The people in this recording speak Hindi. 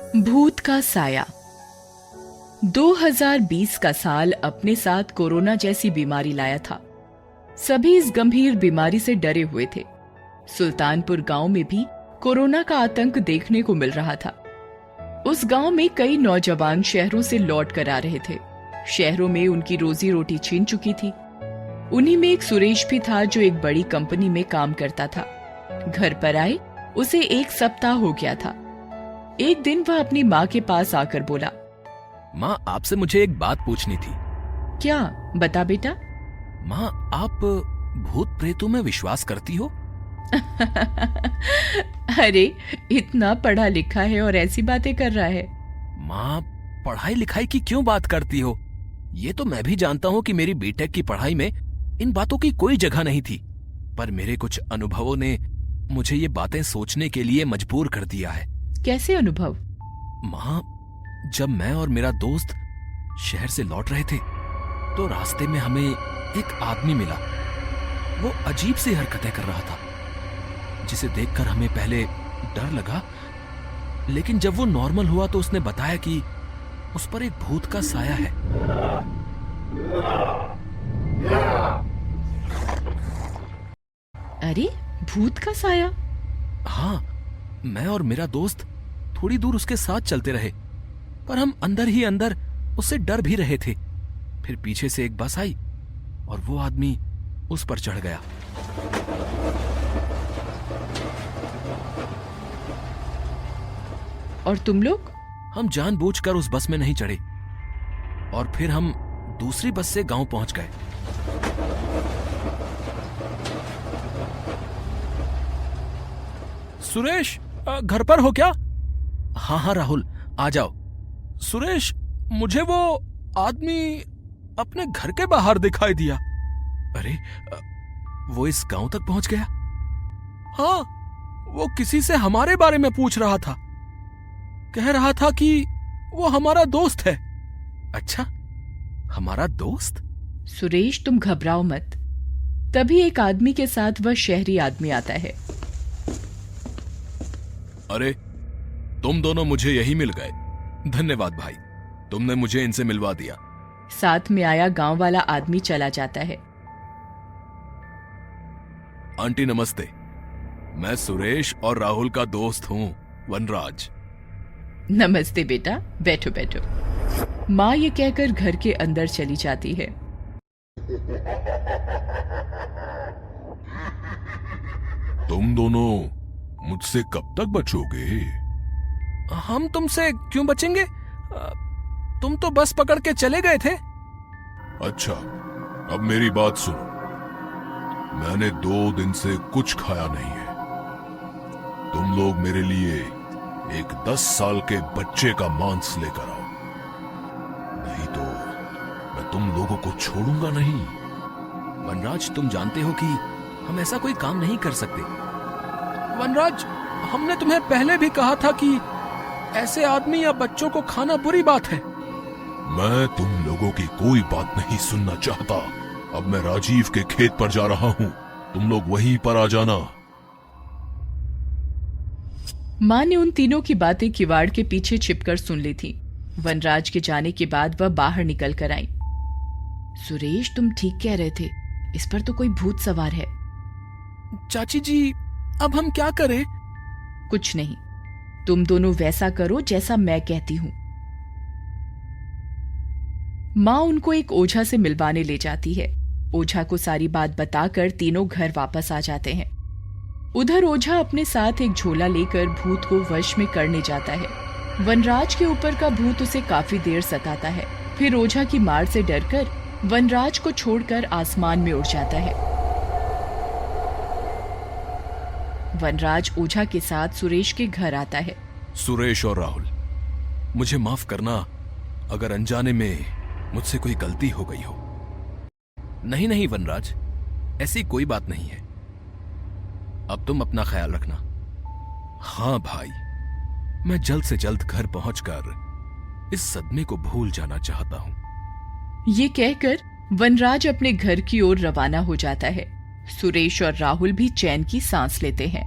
भूत का साया। 2020 का साल अपने साथ कोरोना जैसी बीमारी लाया था। सभी इस गंभीर बीमारी से डरे हुए थे। सुल्तानपुर गांव में भी कोरोना का आतंक देखने को मिल रहा था। उस गांव में कई नौजवान शहरों से लौट कर आ रहे थे। शहरों में उनकी रोजी रोटी छीन चुकी थी। उन्हीं में एक सुरेश भी था जो एक बड़ी कंपनी में काम करता था। घर पर आए उसे 1 सप्ताह हो गया था। एक दिन वह अपनी माँ के पास आकर बोला, माँ, आपसे मुझे एक बात पूछनी थी। क्या? बता बेटा। माँ, आप भूत प्रेतों में विश्वास करती हो? अरे, इतना पढ़ा लिखा है और ऐसी बातें कर रहा है। माँ, पढ़ाई लिखाई की क्यों बात करती हो? ये तो मैं भी जानता हूँ कि मेरी बीटेक की पढ़ाई में इन बातों की कोई जगह नहीं थी, पर मेरे कुछ अनुभवों ने मुझे ये बातें सोचने के लिए मजबूर कर दिया है। कैसे अनुभव? माँ, जब मैं और मेरा दोस्त शहर से लौट रहे थे तो रास्ते में हमें एक आदमी मिला। वो अजीब सी हरकतें कर रहा था, जिसे देखकर हमें पहले डर लगा, लेकिन जब वो नॉर्मल हुआ तो उसने बताया कि उस पर एक भूत का साया है। अरे, भूत का साया? हाँ, मैं और मेरा दोस्त थोड़ी दूर उसके साथ चलते रहे, पर हम अंदर ही अंदर उससे डर भी रहे थे। फिर पीछे से एक बस आई और वो आदमी उस पर चढ़ गया। और तुम लोग? हम जानबूझकर उस बस में नहीं चढ़े और फिर हम दूसरी बस से गांव पहुंच गए। सुरेश, घर पर हो क्या? हाँ हाँ राहुल, आ जाओ। सुरेश, मुझे वो आदमी अपने घर के बाहर दिखाई दिया। अरे, वो इस गांव तक पहुंच गया? हाँ, वो किसी से हमारे बारे में पूछ रहा था। कह रहा था कि वो हमारा दोस्त है। अच्छा, हमारा दोस्त? सुरेश, तुम घबराओ मत। तभी एक आदमी के साथ वह शहरी आदमी आता है। अरे, तुम दोनों मुझे यही मिल गए। धन्यवाद भाई, तुमने मुझे इनसे मिलवा दिया। साथ में आया गांव वाला आदमी चला जाता है। आंटी नमस्ते, मैं सुरेश और राहुल का दोस्त हूँ, वनराज। नमस्ते बेटा, बैठो बैठो। माँ ये कहकर घर के अंदर चली जाती है। तुम दोनों मुझसे कब तक बचोगे? हम तुमसे क्यों बचेंगे? तुम तो बस पकड़ के चले गए थे। अच्छा, अब मेरी बात सुनो। मैंने 2 दिन से कुछ खाया नहीं है। तुम लोग मेरे लिए एक 10 साल के बच्चे का मांस लेकर आओ, नहीं तो मैं तुम लोगों को छोड़ूंगा नहीं। वनराज, तुम जानते हो कि हम ऐसा कोई काम नहीं कर सकते। वनराज, हमने तुम्हें पहले भी कहा था कि ऐसे आदमी या बच्चों को खाना बुरी बात है। मैं तुम लोगों की कोई बात नहीं सुनना चाहता। अब मैं राजीव के खेत पर जा रहा हूं, तुम लोग वहीं पर आ जाना। माँ ने उन तीनों की बातें किवाड़ के पीछे छिपकर सुन ली थी। वनराज के जाने के बाद वह बाहर निकल कर आई। सुरेश, तुम ठीक कह रहे थे, इस पर तो कोई भूत सवार है। चाची जी, अब हम क्या करें? कुछ नहीं, तुम दोनों वैसा करो जैसा मैं कहती हूँ। माँ उनको एक ओझा से मिलवाने ले जाती है। ओझा को सारी बात बताकर तीनों घर वापस आ जाते हैं। उधर ओझा अपने साथ एक झोला लेकर भूत को वश में करने जाता है। वनराज के ऊपर का भूत उसे काफी देर सताता है। फिर ओझा की मार से डरकर वनराज को छोड़कर आसमान में उड़ जाता है। वनराज ओझा के साथ सुरेश के घर आता है। सुरेश और राहुल, मुझे माफ करना अगर अनजाने में मुझसे कोई गलती हो गई हो। नहीं नहीं वनराज, ऐसी कोई बात नहीं है। अब तुम अपना ख्याल रखना। हाँ भाई, मैं जल्द से जल्द घर पहुंचकर इस सदमे को भूल जाना चाहता हूं। ये कहकर वनराज अपने घर की ओर रवाना हो जाता है। सुरेश और राहुल भी चैन की सांस लेते हैं।